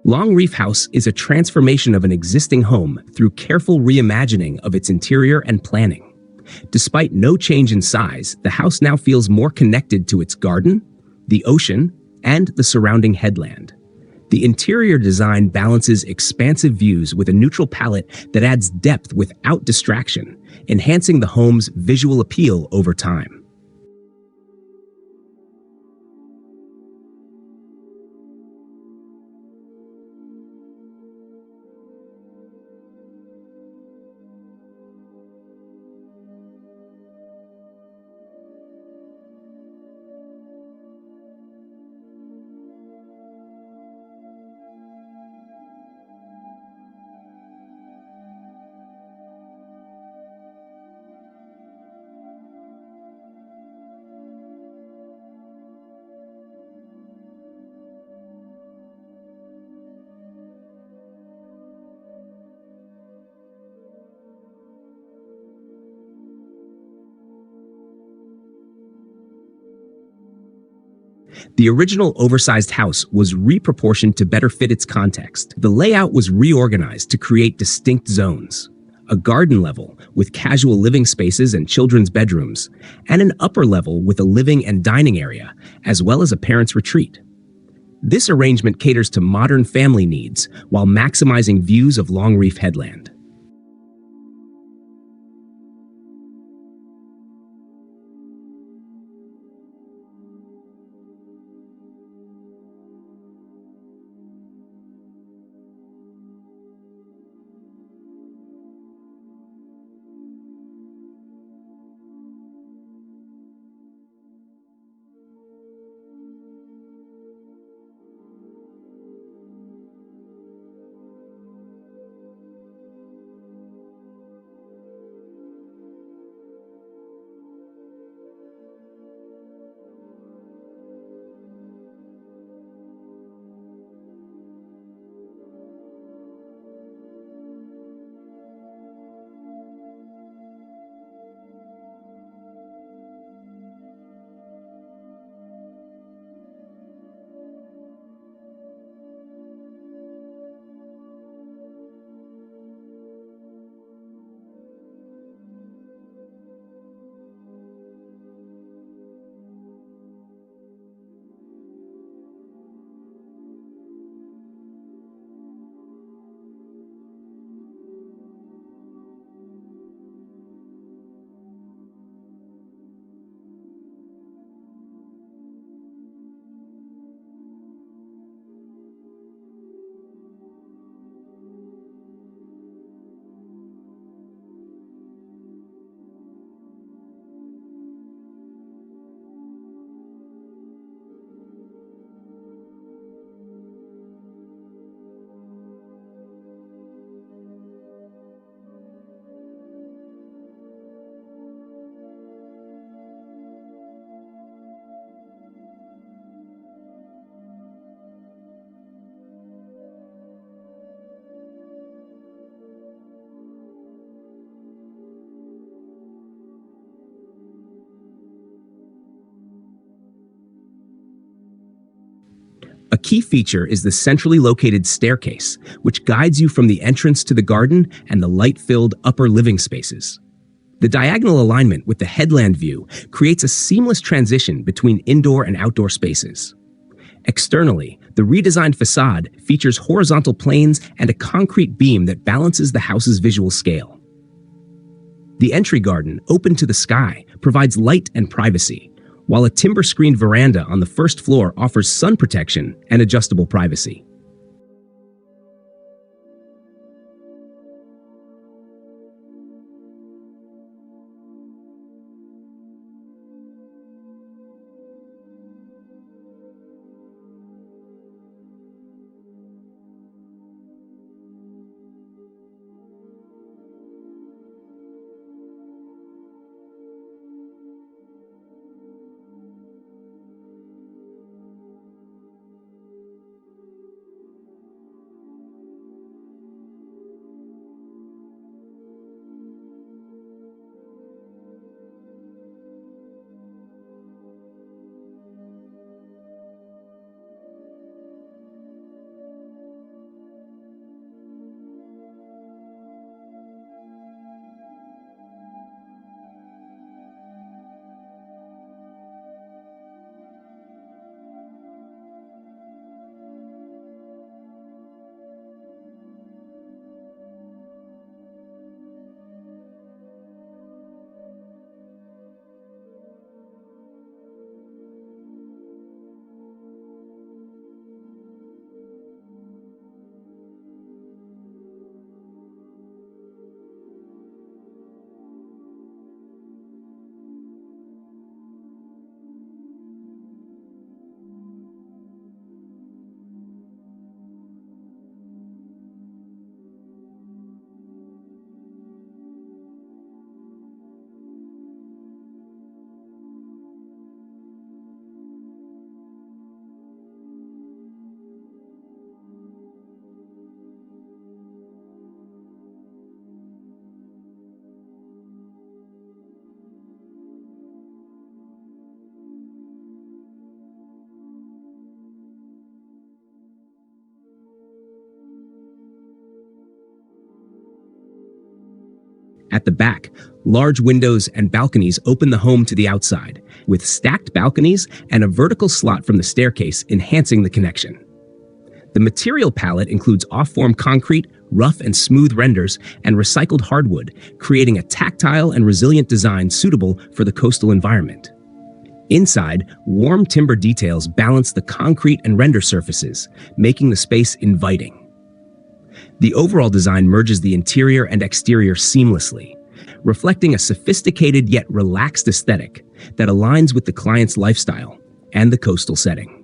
Long Reef House is a transformation of an existing home through careful reimagining of its interior and planning. Despite no change in size, the house now feels more connected to its garden, the ocean, and the surrounding headland. The interior design balances expansive views with a neutral palette that adds depth without distraction, enhancing the home's visual appeal over time. The original oversized house was reproportioned to better fit its context. The layout was reorganized to create distinct zones: a garden level with casual living spaces and children's bedrooms, and an upper level with a living and dining area, as well as a parent's retreat. This arrangement caters to modern family needs while maximizing views of Long Reef Headland. A key feature is the centrally located staircase, which guides you from the entrance to the garden and the light-filled upper living spaces. The diagonal alignment with the headland view creates a seamless transition between indoor and outdoor spaces. Externally, the redesigned facade features horizontal planes and a concrete beam that balances the house's visual scale. The entry garden, open to the sky, provides light and privacy, while a timber-screened veranda on the first floor offers sun protection and adjustable privacy. At the back, large windows and balconies open the home to the outside, with stacked balconies and a vertical slot from the staircase enhancing the connection. The material palette includes off-form concrete, rough and smooth renders, and recycled hardwood, creating a tactile and resilient design suitable for the coastal environment. Inside, warm timber details balance the concrete and render surfaces, making the space inviting. The overall design merges the interior and exterior seamlessly, reflecting a sophisticated yet relaxed aesthetic that aligns with the client's lifestyle and the coastal setting.